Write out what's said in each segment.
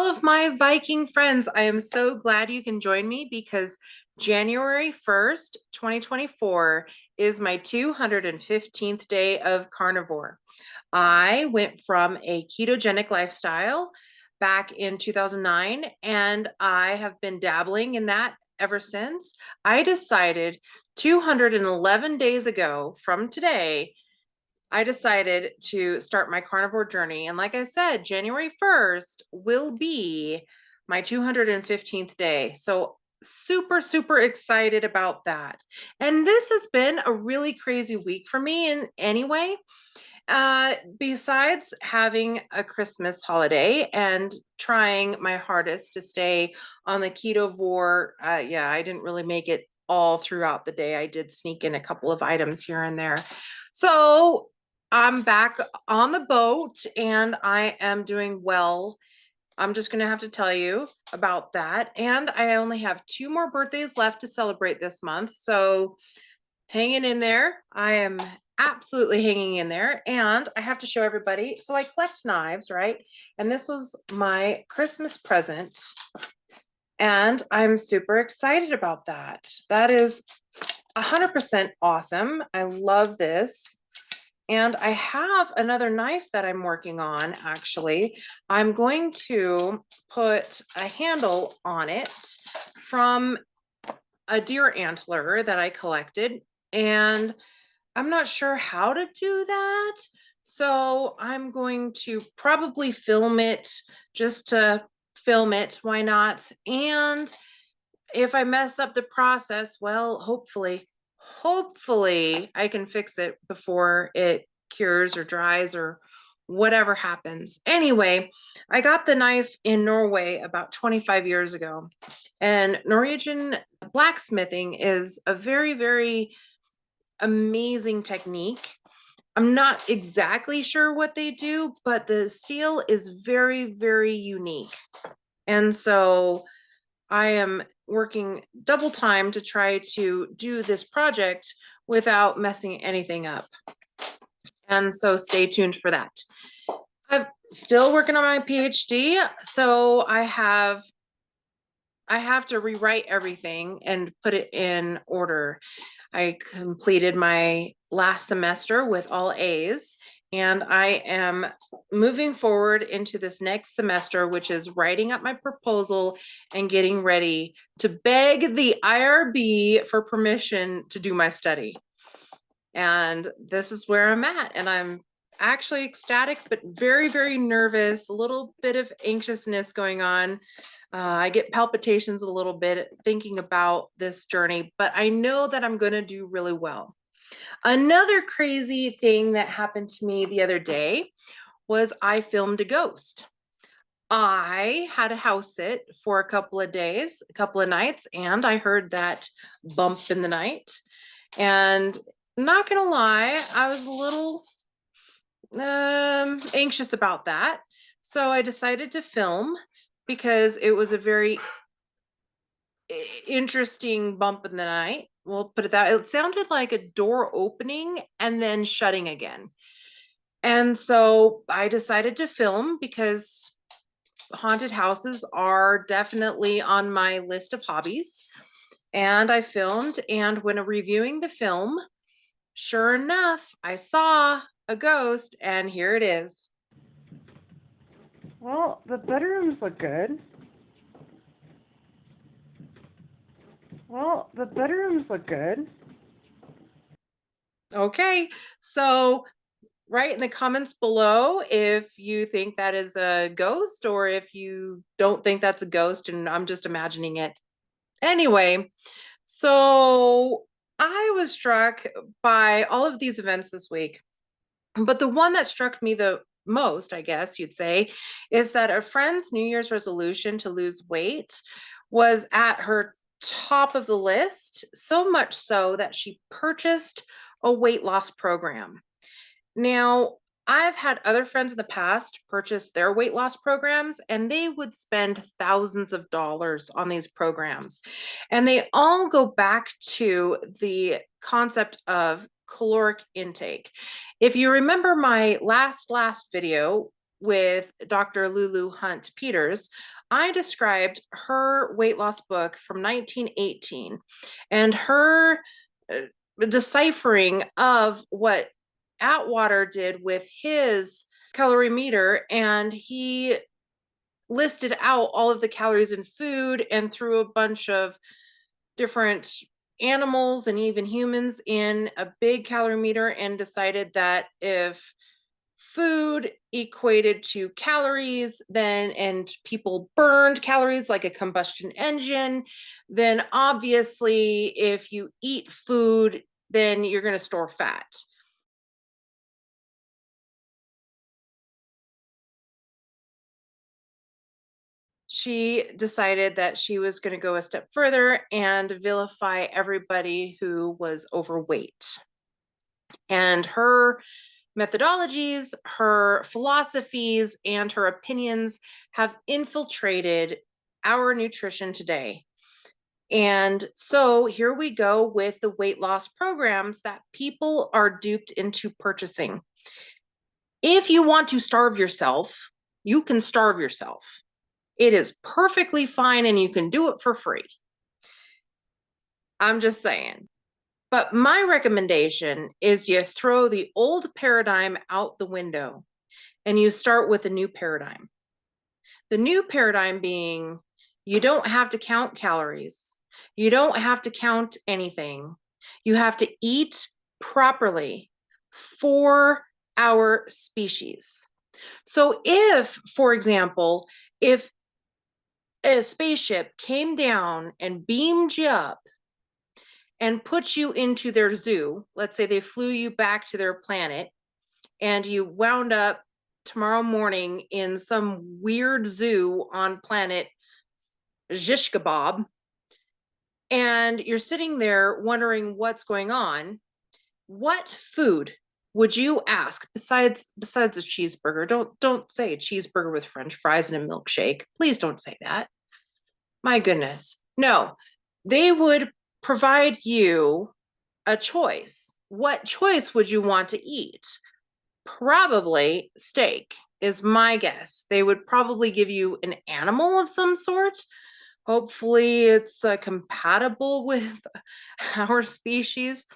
all of my Viking friends. I am so glad you can join me because January 1st, 2024 is my 215th day of carnivore. I went from a ketogenic lifestyle back in 2009, and I have been dabbling in that ever since. I decided 211 days ago from today I decided to start my carnivore journey. And like I said, January 1st will be my 215th day. So super, super excited about that. And this has been a really crazy week for me in anyway. Besides having a Christmas holiday and trying my hardest to stay on the ketovore, yeah, I didn't really make it all throughout the day. I did sneak in a couple of items here and there. So I'm back on the boat and I am doing well. I'm just going to have to tell you about that. And I only have 2 more birthdays left to celebrate this month. So hanging in there. I am absolutely hanging in there. And I have to show everybody. So I collect knives, right? And this was my Christmas present. And I'm super excited about that. That is 100% awesome. I love this. And I have another knife that I'm working on, actually. I'm going to put a handle on it from a deer antler that I collected. And I'm not sure how to do that. So I'm going to probably film it just to film it. Why not? And if I mess up the process, well, hopefully I can fix it before it cures or dries or whatever happens. Anyway, I got the knife in Norway about 25 years ago. And Norwegian blacksmithing is a very, very amazing technique. I'm not exactly sure what they do, but the steel is very, very unique. And so I am working double time to try to do this project without messing anything up. And so stay tuned for that. I'm still working on my PhD, so I have to rewrite everything and put it in order. I completed my last semester with all A's, and I am moving forward into this next semester, which is writing up my proposal and getting ready to beg the IRB for permission to do my study. And this is where I'm at, and I'm actually ecstatic, but very, very nervous, a little bit of anxiousness going on. I get palpitations a little bit thinking about this journey, but I know that I'm going to do really well. Another crazy thing that happened to me the other day was I filmed a ghost. I had a house sit for a couple of days, a couple of nights, and I heard that bump in the night. And not gonna lie, I was a little anxious about that. So I decided to film because it was a very interesting bump in the night. We'll put it that. It sounded like a door opening and then shutting again. And so I decided to film because haunted houses are definitely on my list of hobbies. And I filmed, and when reviewing the film, sure enough, I saw a ghost, and here it is. Well, the bedrooms look good. Well, the bedrooms look good. Okay, so write in the comments below if you think that is a ghost or if you don't think that's a ghost and I'm just imagining it. Anyway, so I was struck by all of these events this week, but the one that struck me the most, I guess you'd say, is that a friend's New Year's resolution to lose weight was at her top of the list, so much so that she purchased a weight loss program. Now, I've had other friends in the past purchase their weight loss programs, and they would spend thousands of dollars on these programs. And they all go back to the concept of caloric intake. If you remember my last video, with Dr. Lulu Hunt Peters, I described her weight loss book from 1918 and her uh, deciphering of what Atwater did with his calorimeter, and he listed out all of the calories in food and threw a bunch of different animals and even humans in a big calorimeter and decided that if food equated to calories then and people burned calories like a combustion engine, then obviously if you eat food then you're going to store fat. She decided that she was going to go a step further and vilify everybody who was overweight. And her methodologies, her philosophies, and her opinions have infiltrated our nutrition today. And so here we go with the weight loss programs that people are duped into purchasing. If you want to starve yourself, you can starve yourself. It is perfectly fine and you can do it for free. I'm just saying. But my recommendation is you throw the old paradigm out the window and you start with a new paradigm. The new paradigm being you don't have to count calories, you don't have to count anything. You have to eat properly for our species. So, if, for example, if a spaceship came down and beamed you up and put you into their zoo, let's say they flew you back to their planet and you wound up tomorrow morning in some weird zoo on planet Zhishkabab, and you're sitting there wondering what's going on, what food would you ask besides a cheeseburger? Don't say a cheeseburger with french fries and a milkshake. Please don't say that. My goodness. No. They would provide you a choice. What choice would you want to eat? Probably steak is my guess. They would probably give you an animal of some sort. Hopefully, it's compatible with our species,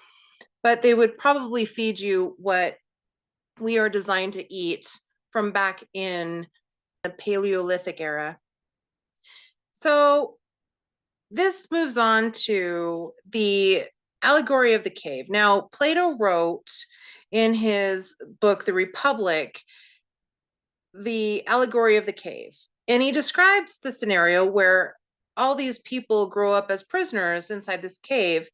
but they would probably feed you what we are designed to eat from back in the Paleolithic era. So, this moves on to the allegory of the cave. Now, Plato wrote in his book, The Republic, the allegory of the cave. And he describes the scenario where all these people grow up as prisoners inside this cave.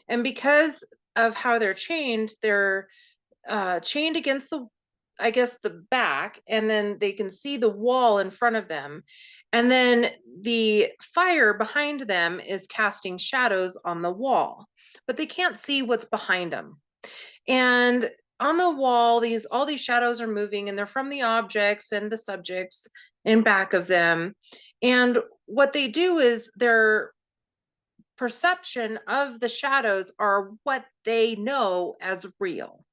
And because of how they're chained against the, I guess, the back, and then they can see the wall in front of them. And then the fire behind them is casting shadows on the wall, but they can't see what's behind them. And on the wall, all these shadows are moving, and they're from the objects and the subjects in back of them. And what they do is their perception of the shadows are what they know as real.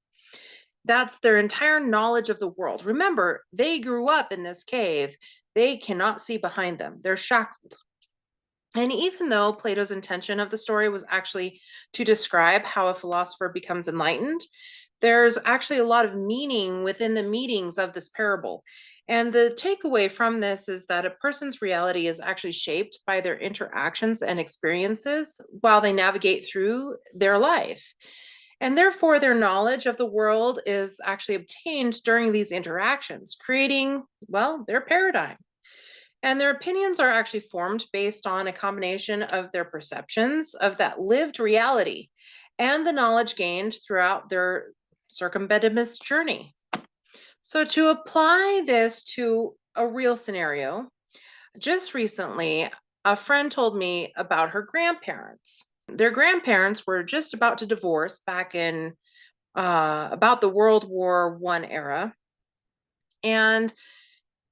That's their entire knowledge of the world. Remember, they grew up in this cave. They cannot see behind them. They're shackled. And even though Plato's intention of the story was actually to describe how a philosopher becomes enlightened, there's actually a lot of meaning within the meanings of this parable. And the takeaway from this is that a person's reality is actually shaped by their interactions and experiences while they navigate through their life. And therefore, their knowledge of the world is actually obtained during these interactions, creating, well, their paradigm. And their opinions are actually formed based on a combination of their perceptions of that lived reality and the knowledge gained throughout their circumbendibus journey. So, to apply this to a real scenario, just recently, a friend told me about her grandparents. Their grandparents were just about to divorce back in about the World War I era. And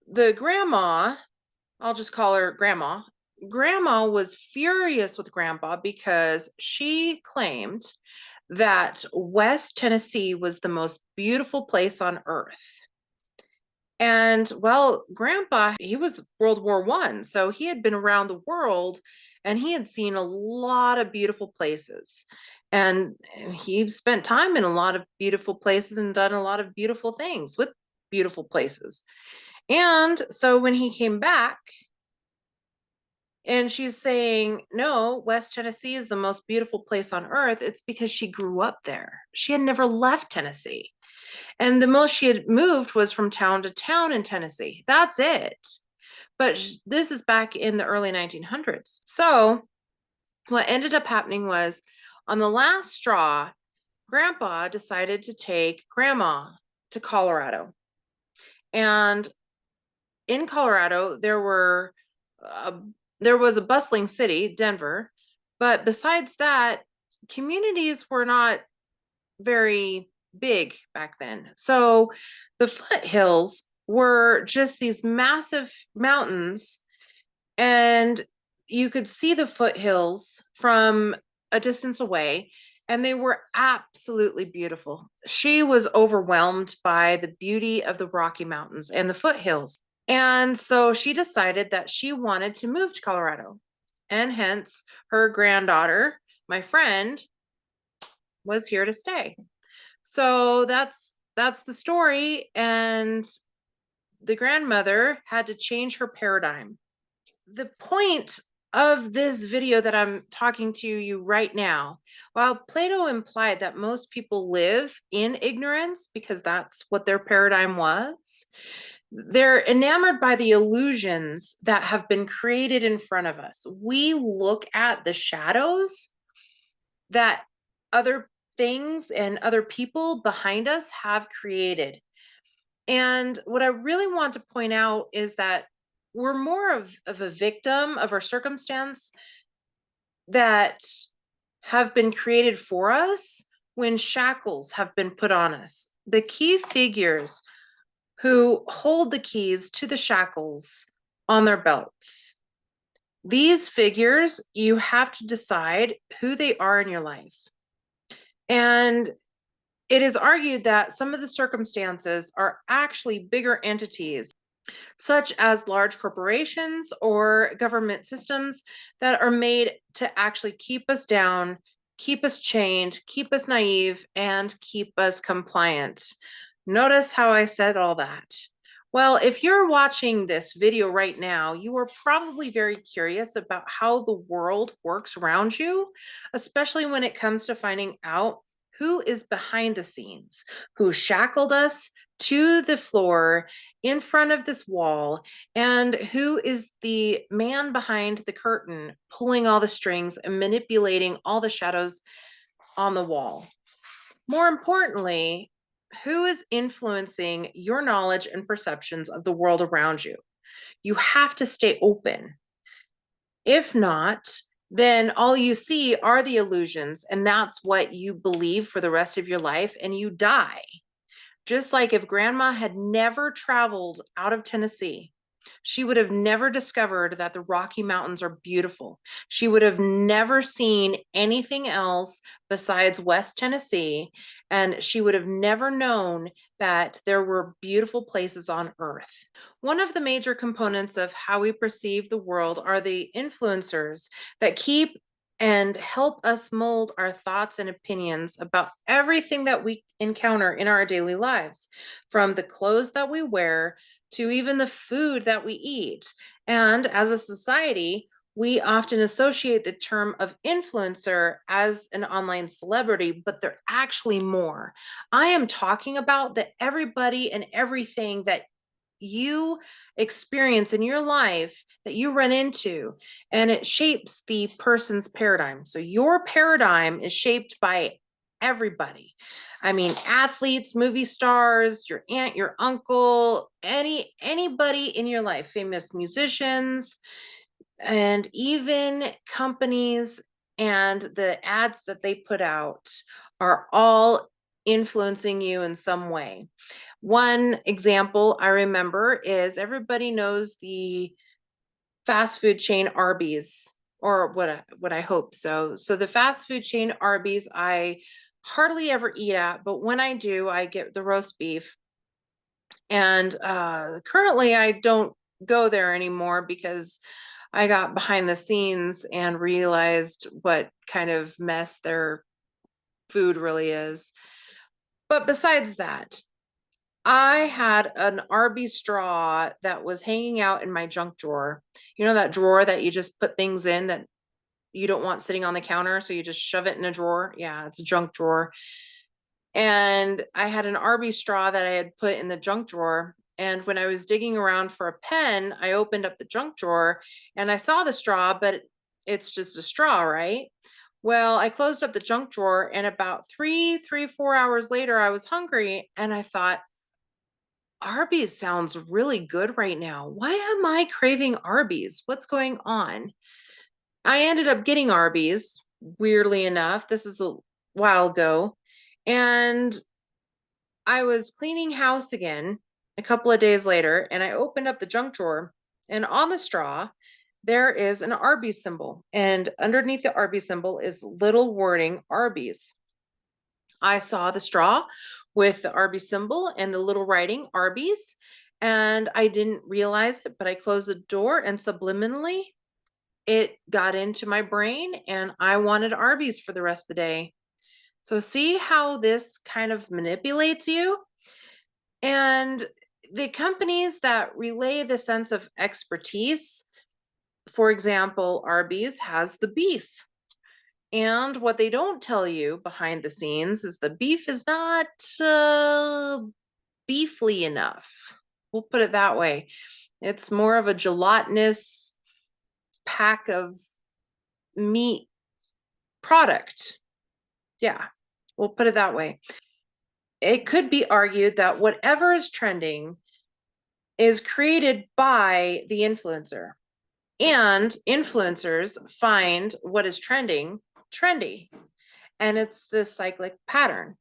the grandma, I'll just call her Grandma. Grandma was furious with Grandpa because she claimed that West Tennessee was the most beautiful place on earth. And well, Grandpa, he was World War I, so he had been around the world and he had seen a lot of beautiful places. And he spent time in a lot of beautiful places and done a lot of beautiful things with beautiful places. And so when he came back, and she's saying, no, West Tennessee is the most beautiful place on earth. It's because she grew up there. She had never left Tennessee. And the most she had moved was from town to town in Tennessee. That's it. But this is back in the early 1900s. So what ended up happening was on the last straw, Grandpa decided to take Grandma to Colorado. And in Colorado, uh, there was a bustling city, Denver, but besides that, communities were not very big back then. So the foothills were just these massive mountains, and you could see the foothills from a distance away, and they were absolutely beautiful. She was overwhelmed by the beauty of the Rocky Mountains and the foothills. And so she decided that she wanted to move to Colorado. And hence her granddaughter, my friend, was here to stay. So that's the story. And the grandmother had to change her paradigm. The point of this video that I'm talking to you right now, while Plato implied that most people live in ignorance because that's what their paradigm was, they're enamored by the illusions that have been created in front of us. We look at the shadows that other things and other people behind us have created. And what I really want to point out is that we're more of a victim of our circumstance that have been created for us when shackles have been put on us. The key figures who hold the keys to the shackles on their belts. These figures, you have to decide who they are in your life. And it is argued that some of the circumstances are actually bigger entities, such as large corporations or government systems that are made to actually keep us down, keep us chained, keep us naive, and keep us compliant. Notice how I said all that. Well, if you're watching this video right now, you are probably very curious about how the world works around you, especially when it comes to finding out who is behind the scenes, who shackled us to the floor in front of this wall, and who is the man behind the curtain pulling all the strings and manipulating all the shadows on the wall. More importantly, who is influencing your knowledge and perceptions of the world around you? You have to stay open. If not, then all you see are the illusions, and that's what you believe for the rest of your life, and you die. Just like if grandma had never traveled out of Tennessee, she would have never discovered that the Rocky Mountains are beautiful. She would have never seen anything else besides West Tennessee, and she would have never known that there were beautiful places on earth. One of the major components of how we perceive the world are the influencers that keep and help us mold our thoughts and opinions about everything that we encounter in our daily lives, from the clothes that we wear to even the food that we eat. And as a society, we often associate the term of influencer as an online celebrity, but they're actually more. I am talking about that everybody and everything that you experience in your life that you run into, and it shapes the person's paradigm. So your paradigm is shaped by everybody. I mean, athletes, movie stars, your aunt, your uncle, anybody in your life, famous musicians, and even companies, and the ads that they put out are all influencing you in some way. One example I remember is everybody knows the fast food chain Arby's, or what I hope so. So the fast food chain Arby's, I hardly ever eat at, but when I do, I get the roast beef. And currently, I don't go there anymore because I got behind the scenes and realized what kind of mess their food really is. But besides that, I had an Arby's straw that was hanging out in my junk drawer. You know that drawer that you just put things in that you don't want sitting on the counter, so you just shove it in a drawer? Yeah, it's a junk drawer. And I had an Arby's straw that I had put in the junk drawer. And when I was digging around for a pen, I opened up the junk drawer and I saw the straw, but it's just a straw, right? Well, I closed up the junk drawer, and about 4 hours later, I was hungry and I thought, Arby's sounds really good right now. Why am I craving Arby's? What's going on? I ended up getting Arby's, weirdly enough. This is a while ago. And I was cleaning house again a couple of days later, and I opened up the junk drawer, and on the straw, there is an Arby's symbol. And underneath the Arby's symbol is little wording Arby's. I saw the straw with the Arby's symbol and the little writing Arby's, and I didn't realize it, but I closed the door and subliminally it got into my brain and I wanted Arby's for the rest of the day. So, see how this kind of manipulates you? And the companies that relay the sense of expertise, for example, Arby's has the beef. And what they don't tell you behind the scenes is the beef is not beefly enough. We'll put it that way. It's more of a gelatinous pack of meat product. Yeah, we'll put it that way. It could be argued that whatever is trending is created by the influencer, and influencers find what is trending trendy. And it's this cyclic pattern.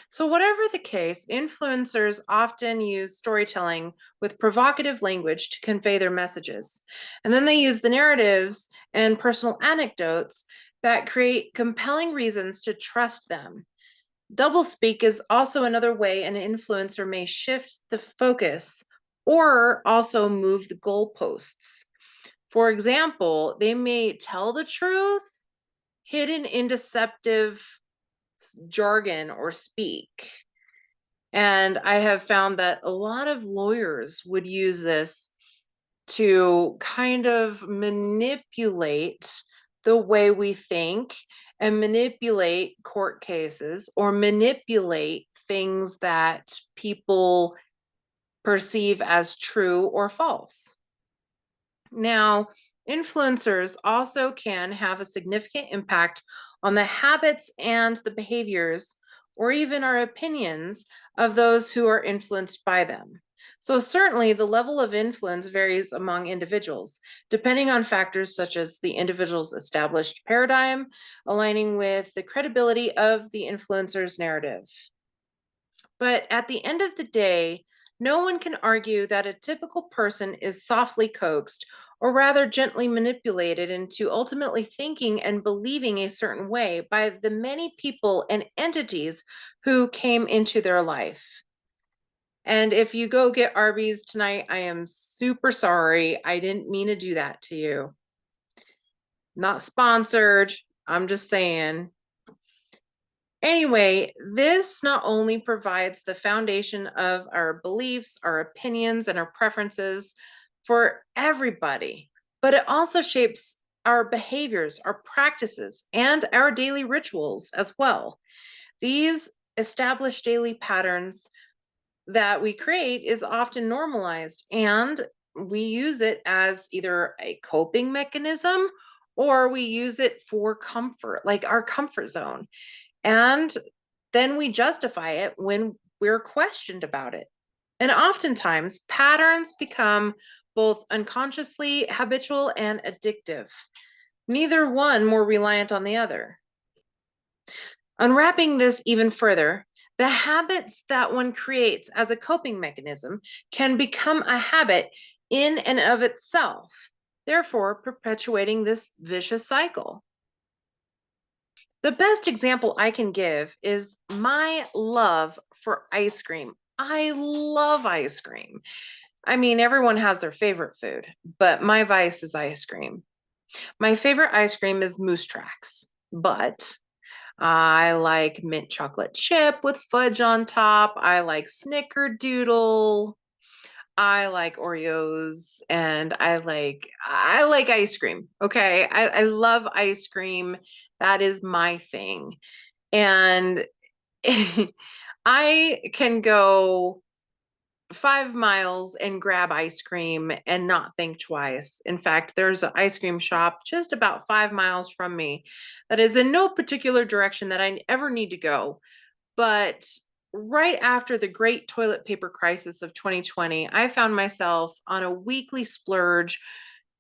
So, whatever the case, influencers often use storytelling with provocative language to convey their messages. And then they use the narratives and personal anecdotes that create compelling reasons to trust them. Doublespeak is also another way an influencer may shift the focus or also move the goalposts. For example, they may tell the truth hidden in deceptive jargon or speak. And I have found that a lot of lawyers would use this to kind of manipulate the way we think and manipulate court cases or manipulate things that people perceive as true or false. Now, influencers also can have a significant impact on the habits and the behaviors, or even our opinions of those who are influenced by them. So, certainly, the level of influence varies among individuals, depending on factors such as the individual's established paradigm, aligning with the credibility of the influencer's narrative. But at the end of the day, no one can argue that a typical person is softly coaxed, or rather gently manipulated into ultimately thinking and believing a certain way by the many people and entities who came into their life. And if you go get Arby's tonight, I am super sorry. I didn't mean to do that to you. Not sponsored. I'm just saying. Anyway, this not only provides the foundation of our beliefs, our opinions, and our preferences for everybody, but it also shapes our behaviors, our practices, and our daily rituals as well. These established daily patterns that we create is often normalized, and we use it as either a coping mechanism or we use it for comfort, like our comfort zone. And then we justify it when we're questioned about it. And oftentimes, patterns become both unconsciously habitual and addictive, neither one more reliant on the other. Unwrapping this even further, the habits that one creates as a coping mechanism can become a habit in and of itself, therefore perpetuating this vicious cycle. The best example I can give is my love for ice cream. I love ice cream. I mean, everyone has their favorite food, but my vice is ice cream. My favorite ice cream is Moose Tracks, but I like mint chocolate chip with fudge on top. I like snickerdoodle. I like Oreos and I like ice cream. Okay. I love ice cream. That is my thing. And I can go 5 miles and grab ice cream and not think twice. In fact, there's an ice cream shop just about 5 miles from me that is in no particular direction that I ever need to go. But right after the great toilet paper crisis of 2020, I found myself on a weekly splurge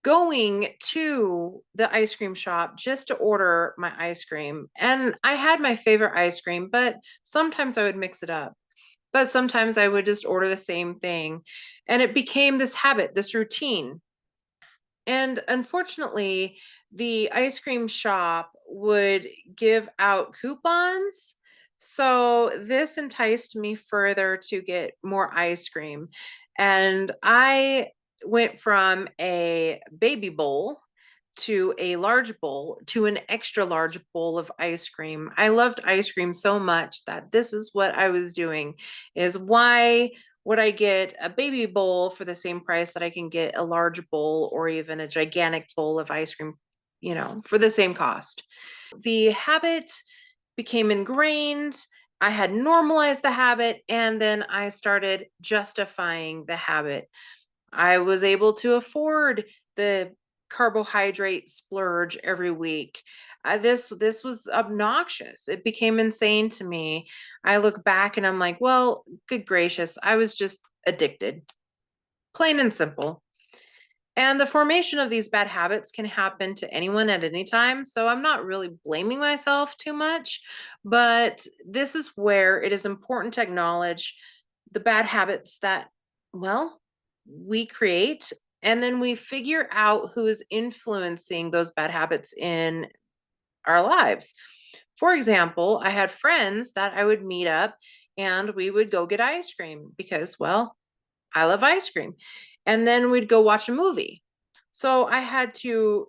going to the ice cream shop just to order my ice cream. And I had my favorite ice cream, but sometimes I would mix it up. But sometimes I would just order the same thing. And it became this habit, this routine. And unfortunately, the ice cream shop would give out coupons. So this enticed me further to get more ice cream. And I went from a baby bowl to a large bowl to an extra large bowl of ice cream. I loved ice cream so much that this is what I was doing is why would I get a baby bowl for the same price that I can get a large bowl or even a gigantic bowl of ice cream, for the same cost? The habit became ingrained. I had normalized the habit and then I started justifying the habit. I was able to afford the carbohydrate splurge every week. This was obnoxious. It became insane to me. I look back and I'm like, well, good gracious, I was just addicted, plain and simple. And the formation of these bad habits can happen to anyone at any time. So I'm not really blaming myself too much, but this is where it is important to acknowledge the bad habits that, well, we create. And then we figure out who is influencing those bad habits in our lives. For example, I had friends that I would meet up and we would go get ice cream because, well, I love ice cream. And then we'd go watch a movie. So I had to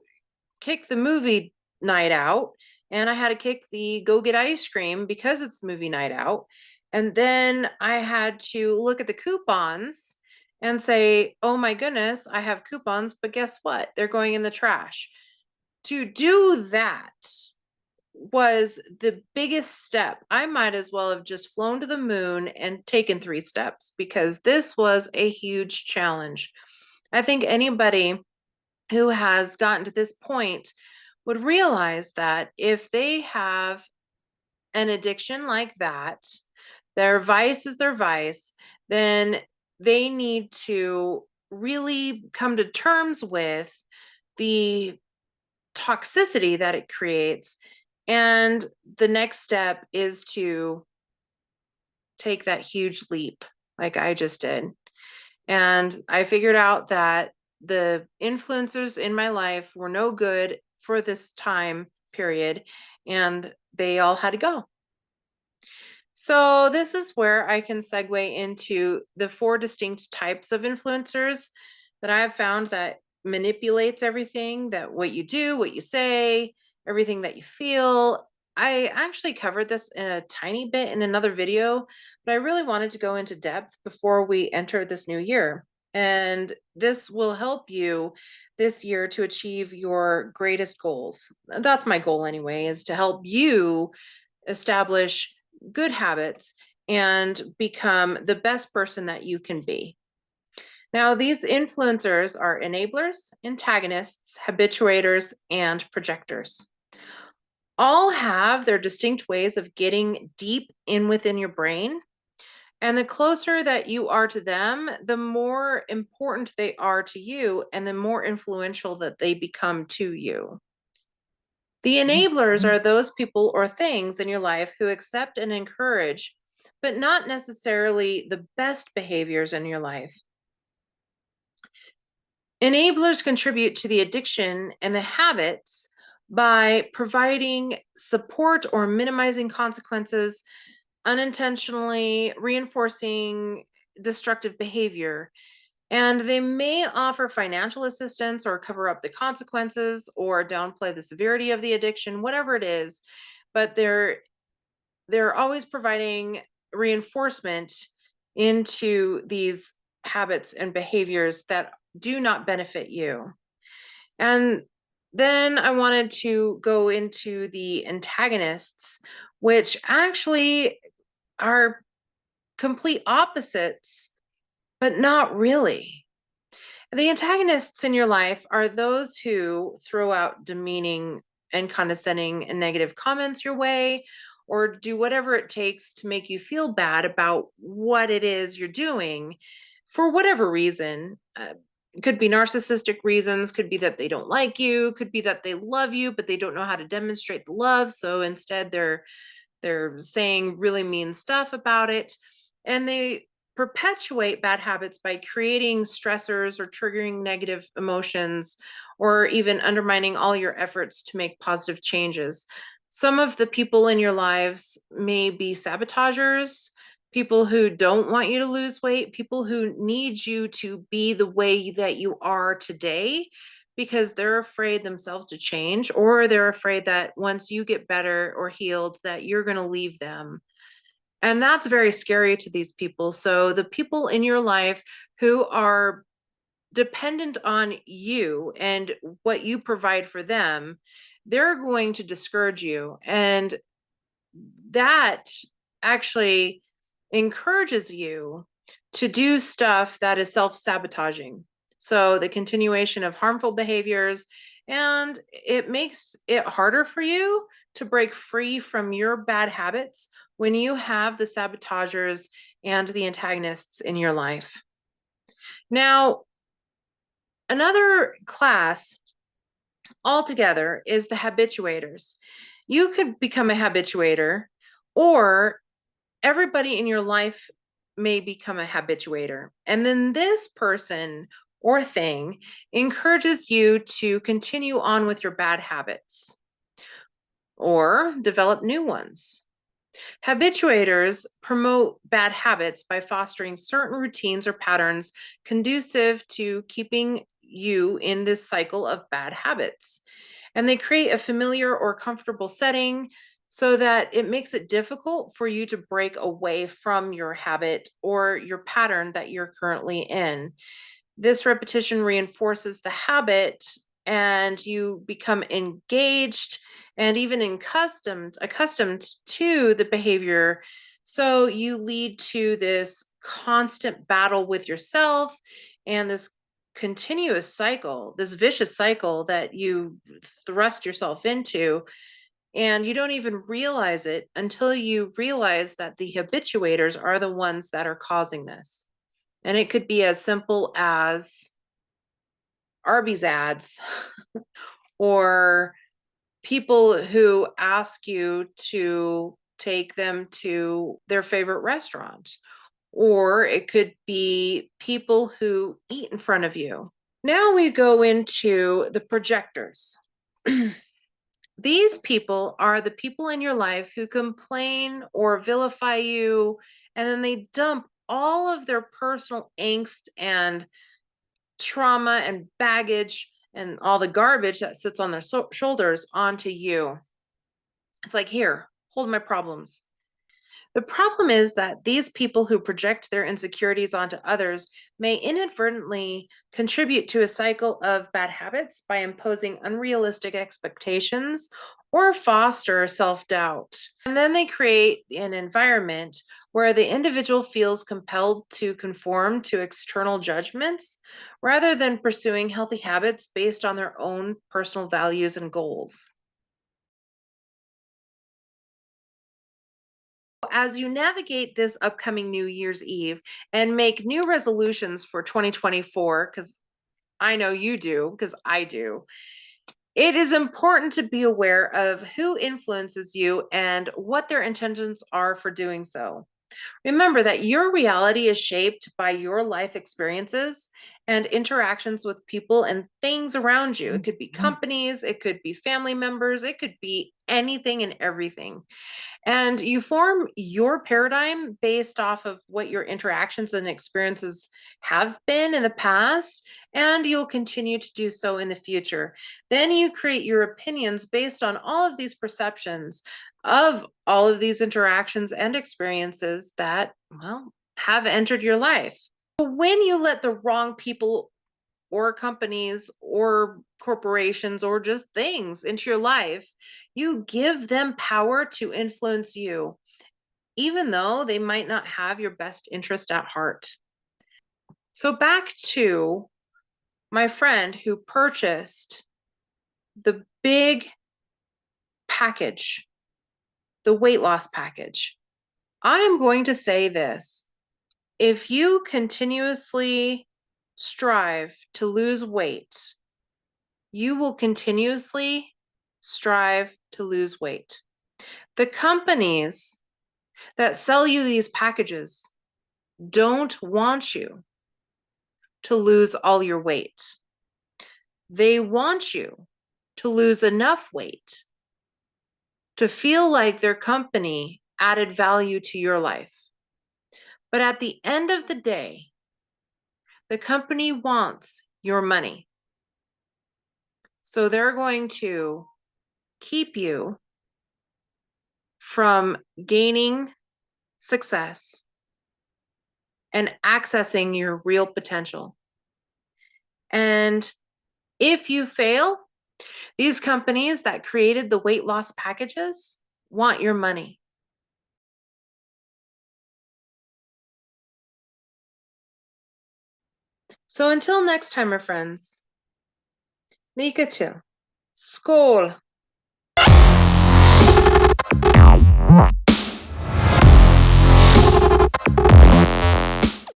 kick the movie night out and I had to kick the go get ice cream because it's movie night out. And then I had to look at the coupons and say, oh my goodness, I have coupons, but guess what? They're going in the trash. To do that was the biggest step. I might as well have just flown to the moon and taken 3 steps because this was a huge challenge. I think anybody who has gotten to this point would realize that if they have an addiction like that, their vice is their vice, then they need to really come to terms with the toxicity that it creates. And the next step is to take that huge leap, like I just did. And I figured out that the influencers in my life were no good for this time period, and they all had to go. So, this is where I can segue into the 4 distinct types of influencers that I have found that manipulates everything that what you do, what you say, everything that you feel. I actually covered this in a tiny bit in another video, but I really wanted to go into depth before we enter this new year. And this will help you this year to achieve your greatest goals. That's my goal anyway, is to help you establish good habits and become the best person that you can be. Now, these influencers are enablers, antagonists, habituators, and projectors. All have their distinct ways of getting deep in within your brain. And the closer that you are to them, the more important they are to you and the more influential that they become to you. The enablers are those people or things in your life who accept and encourage, but not necessarily the best behaviors in your life. Enablers contribute to the addiction and the habits by providing support or minimizing consequences unintentionally reinforcing destructive behavior. And they may offer financial assistance or cover up the consequences or downplay the severity of the addiction, whatever it is, but they're always providing reinforcement into these habits and behaviors that do not benefit you. And then I wanted to go into the antagonists, which actually are complete opposites, but not really. The antagonists in your life are those who throw out demeaning and condescending and negative comments your way, or do whatever it takes to make you feel bad about what it is you're doing for whatever reason. Could be narcissistic reasons, could be that they don't like you, could be that they love you, but they don't know how to demonstrate the love. So instead, they're saying really mean stuff about it. And they perpetuate bad habits by creating stressors or triggering negative emotions or even undermining all your efforts to make positive changes. Some of the people in your lives may be sabotagers, people who don't want you to lose weight, people who need you to be the way that you are today because they're afraid themselves to change, or they're afraid that once you get better or healed that you're going to leave them. And that's very scary to these people. So the people in your life who are dependent on you and what you provide for them, they're going to discourage you. And that actually encourages you to do stuff that is self-sabotaging. So the continuation of harmful behaviors, and it makes it harder for you to break free from your bad habits when you have the sabotagers and the antagonists in your life. Now, another class altogether is the habituators. You could become a habituator, or everybody in your life may become a habituator. And then this person or thing encourages you to continue on with your bad habits or develop new ones. Habituators promote bad habits by fostering certain routines or patterns conducive to keeping you in this cycle of bad habits. And they create a familiar or comfortable setting so that it makes it difficult for you to break away from your habit or your pattern that you're currently in. This repetition reinforces the habit, and you become engaged and even accustomed to the behavior. So you lead to this constant battle with yourself and this continuous cycle, this vicious cycle that you thrust yourself into. And you don't even realize it until you realize that the habituators are the ones that are causing this. And it could be as simple as Arby's ads or people who ask you to take them to their favorite restaurant. Or it could be people who eat in front of you. Now we go into the projectors. These people are the people in your life who complain or vilify you, and then they dump all of their personal angst and trauma and baggage and all the garbage that sits on their shoulders onto you. It's like, here, hold my problems. The problem is that these people who project their insecurities onto others may inadvertently contribute to a cycle of bad habits by imposing unrealistic expectations or foster self doubt. And then they create an environment where the individual feels compelled to conform to external judgments rather than pursuing healthy habits based on their own personal values and goals. As you navigate this upcoming New Year's Eve and make new resolutions for 2024, because I know you do, because I do, it is important to be aware of who influences you and what their intentions are for doing so. Remember that your reality is shaped by your life experiences and interactions with people and things around you. It could be companies, it could be family members, it could be anything and everything. And you form your paradigm based off of what your interactions and experiences have been in the past, and you'll continue to do so in the future. Then you create your opinions based on all of these perceptions of all of these interactions and experiences that, well, have entered your life. When you let the wrong people or companies or corporations or just things into your life, you give them power to influence you, even though they might not have your best interest at heart. So, back to my friend who purchased the big package, the weight loss package. I am going to say this: if you continuously strive to lose weight, you will continuously strive to lose weight. The companies that sell you these packages don't want you to lose all your weight. They want you to lose enough weight to feel like their company added value to your life. But at the end of the day, the company wants your money. So they're going to keep you from gaining success and accessing your real potential. And if you fail, these companies that created the weight loss packages want your money. So until next time, my friends, lycka till. Skål!